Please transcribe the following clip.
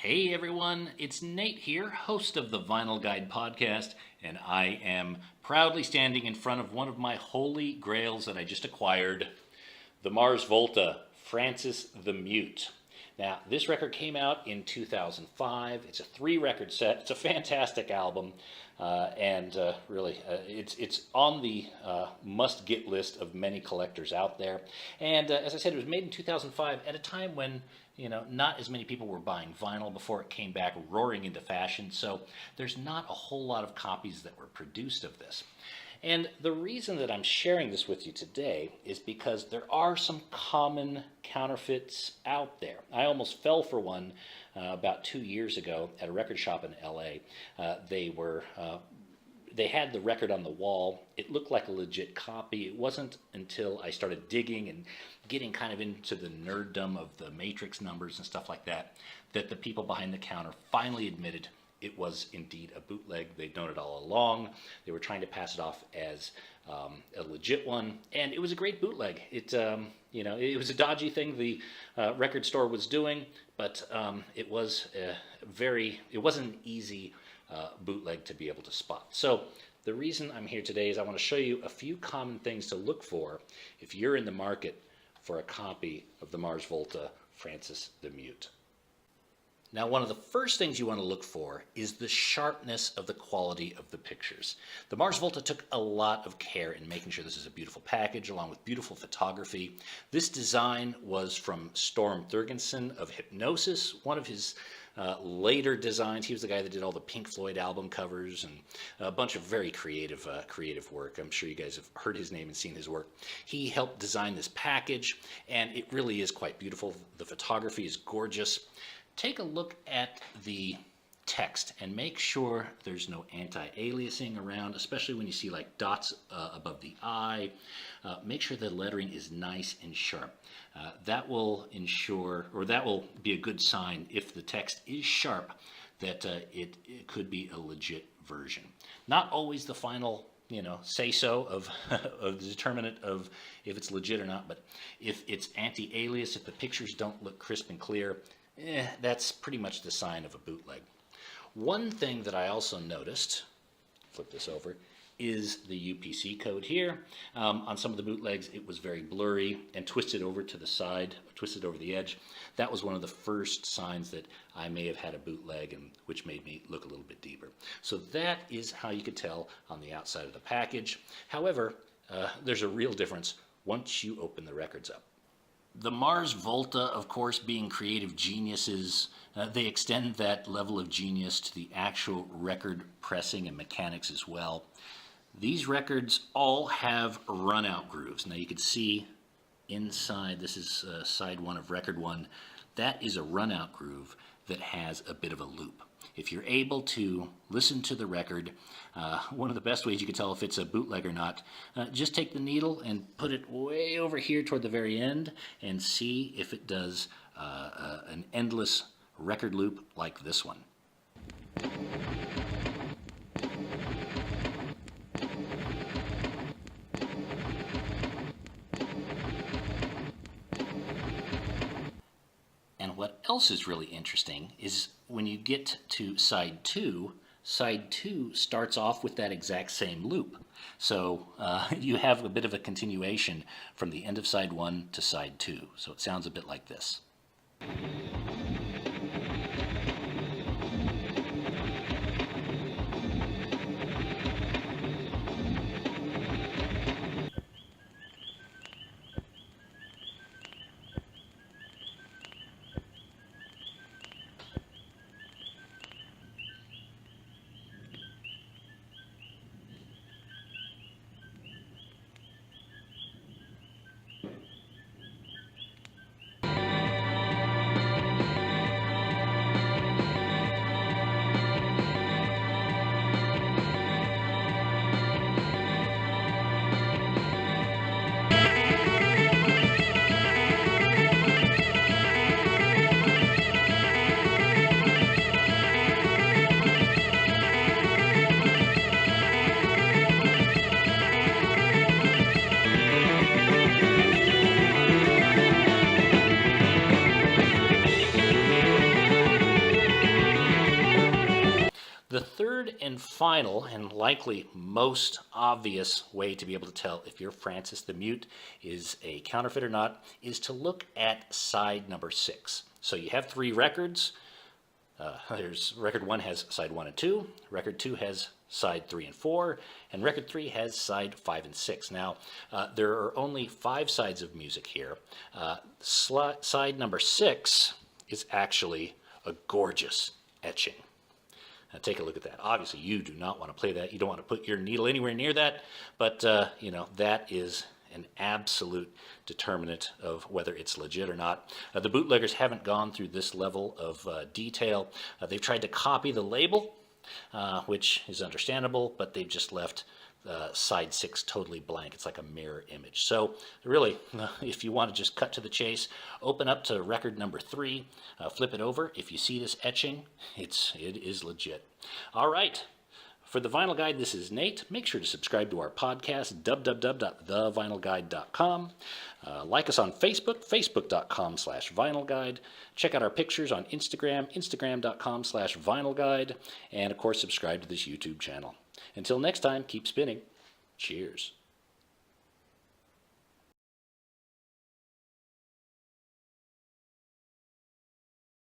Hey everyone, it's Nate here, host of the Vinyl Guide podcast, and I am proudly standing in front of one of my holy grails that I just acquired, the Mars Volta, Francis the Mute. Now, this record came out in 2005. It's a 3-record set. It's a fantastic album, and it's on the must-get list of many collectors out there. And as I said, it was made in 2005 at a time when not as many people were buying vinyl before it came back roaring into fashion. So there's not a whole lot of copies that were produced of this. And the reason that I'm sharing this with you today is because there are some common counterfeits out there. I almost fell for one about 2 years ago at a record shop in LA. They had the record on the wall. It looked like a legit copy. It wasn't until I started digging and getting kind of into the nerddom of the matrix numbers and stuff like that, that the people behind the counter finally admitted it was indeed a bootleg. They'd known it all along. They were trying to pass it off as a legit one, and it was a great bootleg. It was a dodgy thing the record store was doing, but it wasn't an easy bootleg to be able to spot. So the reason I'm here today is I want to show you a few common things to look for if you're in the market for a copy of the Mars Volta Francis the Mute. Now, one of the first things you want to look for is the sharpness of the quality of the pictures. The Mars Volta took a lot of care in making sure this is a beautiful package along with beautiful photography. This design was from Storm Thurgenson of Hypnosis, one of his later designs. He was the guy that did all the Pink Floyd album covers and a bunch of very creative work. I'm sure you guys have heard his name and seen his work. He helped design this package, and it really is quite beautiful. The photography is gorgeous. Take a look at the text and make sure there's no anti-aliasing around, especially when you see like dots above the I. Make sure the lettering is nice and sharp. That will ensure, or that will be a good sign if the text is sharp, that it could be a legit version. Not always the final say-so of the determinant of if it's legit or not, but if it's anti-alias, if the pictures don't look crisp and clear, that's pretty much the sign of a bootleg. One thing that I also noticed, flip this over, is the UPC code here. On some of the bootlegs, it was very blurry and twisted over to the side, twisted over the edge. That was one of the first signs that I may have had a bootleg, and which made me look a little bit deeper. So that is how you could tell on the outside of the package. However, there's a real difference once you open the records up. The Mars Volta, of course, being creative geniuses, they extend that level of genius to the actual record pressing and mechanics as well. These records all have run-out grooves. Now you can see inside, this is side 1 of record 1, that is a run-out groove that has a bit of a loop. If you're able to listen to the record, one of the best ways you can tell if it's a bootleg or not, just take the needle and put it way over here toward the very end and see if it does an endless record loop like this one. And what else is really interesting is when you get to side 2 starts off with that exact same loop. So you have a bit of a continuation from the end of side 1 to side 2. So it sounds a bit like this. final and likely most obvious way to be able to tell if your Francis the Mute is a counterfeit or not is to look at side number 6. So you have 3 records. There's record 1 has side 1 and 2, record 2 has side 3 and 4, and record 3 has side 5 and 6. Now, there are only 5 sides of music here. Side number 6 is actually a gorgeous etching. Now take a look at that. Obviously, you do not want to play that. You don't want to put your needle anywhere near that, but you know, that is an absolute determinant of whether it's legit or not. The bootleggers haven't gone through this level of detail. They've tried to copy the label, which is understandable, but they've just left side 6 totally blank. It's like a mirror image. So really, if you want to just cut to the chase, open up to record number 3, flip it over. If you see this etching, it is legit. All right. For the Vinyl Guide, this is Nate. Make sure to subscribe to our podcast, www.thevinylguide.com. Like us on Facebook, facebook.com/vinylguide. Check out our pictures on Instagram, instagram.com/vinylguide. And, of course, subscribe to this YouTube channel. Until next time, keep spinning. Cheers.